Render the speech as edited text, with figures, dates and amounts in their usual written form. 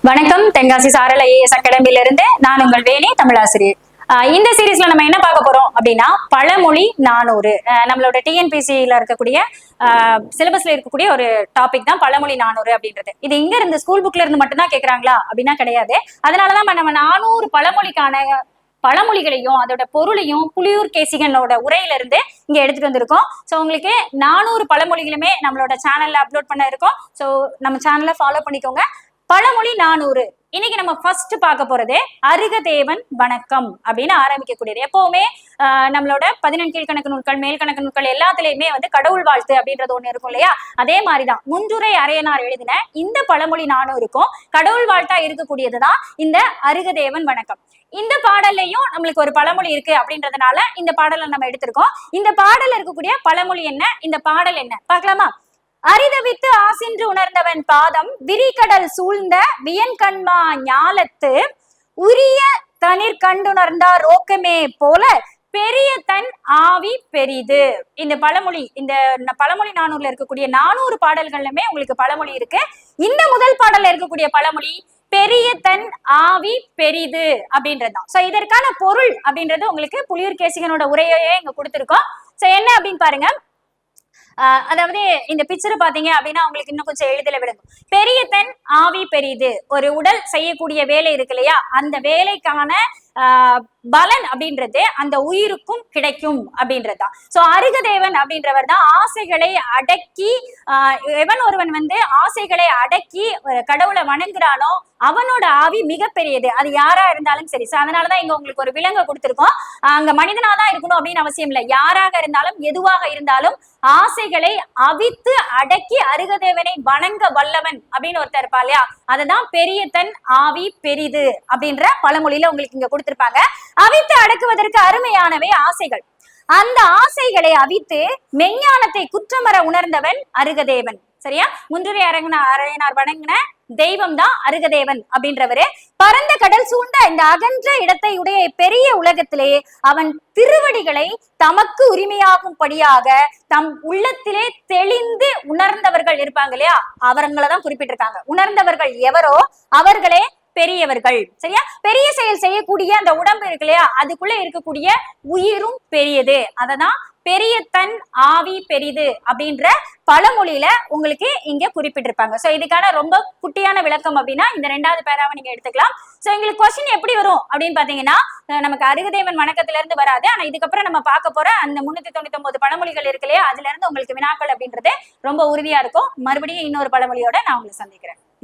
வணக்கம். தென்காசி சாரல் ஐஏஎஸ் அகாடமியில இருந்து நான் உங்கள் வேணி தமிழாசிரியர். இந்த சீரீஸ்ல நம்ம என்ன பார்க்க போறோம் அப்படின்னா பழமொழி 400. நம்மளோட டிஎன்பிசியில இருக்கக்கூடிய சிலபஸ்ல இருக்கக்கூடிய ஒரு டாபிக் தான் பழமொழி 400 அப்படின்றது. இது இங்க இருந்து ஸ்கூல் புக்ல இருந்து மட்டும்தான் கேட்கறாங்களா அப்படின்னா கிடையாது. அதனாலதான் நம்ம 400 பழமொழிகளையும் அதோட பொருளையும் புலியூர் கேசிகனோட உரையில இருந்து இங்க எடுத்துட்டு வந்திருக்கோம். ஸோ உங்களுக்கு 400 பழமொழிகளுமே நம்மளோட சேனல்ல அப்லோட் பண்ண இருக்கோம். ஸோ நம்ம சேனலை ஃபாலோ பண்ணிக்கோங்க. பழமொழி 400. இன்னைக்கு நம்ம ஃபர்ஸ்ட் பார்க்க போறது அருகதேவன் வணக்கம் அப்படின்னு ஆரம்பிக்கக்கூடியது. எப்பவுமே நம்மளோட 14 கீழ்கணக்கு நூல்கள் மேல் கணக்கு நூல்கள் எல்லாத்துலயுமே கடவுள் வாழ்த்து அப்படின்றது ஒண்ணு இருக்கும் இல்லையா? அதே மாதிரிதான் முன்றுரை அரையனார் எழுதின இந்த பழமொழி 400க்கும் கடவுள் வாழ்த்தா இருக்கக்கூடியதுதான் இந்த அருகதேவன் வணக்கம். இந்த பாடல்லையும் நம்மளுக்கு ஒரு பழமொழி இருக்கு அப்படின்றதுனால இந்த பாடலை நம்ம எடுத்திருக்கோம். இந்த பாடல்ல இருக்கக்கூடிய பழமொழி என்ன, இந்த பாடல் என்ன பார்க்கலாமா? அரிதவித்து ஆசின்று உணர்ந்தவன் பாதம் விரிகடல் சூழ்ந்த வியன்கண்மா ஞாலத்து உரிய தனிர் கண்டுணர்ந்தார் ரோக்கமே போல பெரிய தன் ஆவி பெரிது. இந்த பழமொழி 400ல இருக்கக்கூடிய 400 பாடல்களுமே உங்களுக்கு பழமொழி இருக்கு. இந்த முதல் பாடல்ல இருக்கக்கூடிய பழமொழி பெரிய தன் ஆவி பெரிது அப்படின்றதுதான். சோ இதற்கான பொருள் அப்படின்றது உங்களுக்கு புலியூர் கேசிகனோட உரையே இங்க கொடுத்திருக்கோம். சோ என்ன அப்படின்னு பாருங்க. அதாவது இந்த பிக்சரை பாத்தீங்க அப்படின்னா உங்களுக்கு இன்னும் கொஞ்சம் எளிதில் விளங்கும். பெரிய தன் ஆவி பெரிது. ஒரு உடல் செய்யக்கூடிய வேலை இருக்கு இல்லையா, அந்த வேலைக்கான பலன் அப்படின்றது அந்த உயிருக்கும் கிடைக்கும் அப்படின்றதுதான். சோ அருகதேவன் அப்படின்றவர் தான் ஆசைகளை அடக்கி எவன் ஒருவன் ஆசைகளை அடக்கி கடவுளை வணங்குறானோ அவனோட ஆவி மிகப்பெரியது. அது யாரா இருந்தாலும் சரி. அதனாலதான் இங்க உங்களுக்கு ஒரு விலங்கு கொடுத்திருக்கோம். அங்க மனிதனாதான் இருக்கணும் அப்படின்னு அவசியம் இல்லை. யாராக இருந்தாலும் எதுவாக இருந்தாலும் ஆசைகளை அவித்து அடக்கி அருகதேவனை வணங்க வல்லவன் அப்படின்னு ஒருத்தர் இருப்பா இல்லையா, அதுதான் பெரிய தன் ஆவி பெரிது அப்படின்ற பழமொழியில உங்களுக்கு இங்க கொடுத்திருப்பாங்க. அவித்து அடக்குவதற்கு அருமையானவை ஆசைகள். அந்த ஆசைகளை அவித்து மெஞ்ஞானத்தை குற்றமற உணர்ந்தவன் அருகதேவன். சரியா? முன்றுரை அரையனார் வணங்கின தெய்வம் தான் அருகதேவன் அப்படின்றவரு. பரந்த கடல் சூழ்ந்த இந்த அகன்ற இடத்தை உடைய பெரிய உலகத்திலே அவன் திருவடிகளை தமக்கு உரிமையாகும்படியாக தம் உள்ளத்திலே தெளிந்து உணர்ந்தவர்கள் இருப்பாங்க இல்லையா, அவங்களதான் குறிப்பிட்டிருக்காங்க. உணர்ந்தவர்கள் எவரோ அவர்களே பெரியவர்கள். சரியா? பெரிய செயல் செய்யக்கூடிய அந்த உடம்பு இருக்கு இல்லையா, அதுக்குள்ள இருக்கக்கூடிய உயிரும் பெரியது. அததான் பெரிய தன் ஆவி பெரிது அப்படின்ற பழமொழியில உங்களுக்கு இங்க குறிப்பிட்டிருப்பாங்க. சோ இதுக்கான ரொம்ப குட்டியான விளக்கம் அப்படின்னா இந்த 2வது பேராவை நீங்க எடுத்துக்கலாம். சோ எங்களுக்கு கொஸ்டின் எப்படி வரும் அப்படின்னு பாத்தீங்கன்னா, நமக்கு அருகதேவன் வணக்கத்துல இருந்து வராது. ஆனா இதுக்கப்புறம் நம்ம பார்க்க போற அந்த 399 பழமொழிகள் இருக்கு இல்லையா, அதுல இருந்து உங்களுக்கு வினாக்கள் அப்படின்றது ரொம்ப உறுதியா இருக்கும். மறுபடியும் இன்னொரு பழமொழியோட நான் உங்களை சந்திக்கிறேன்.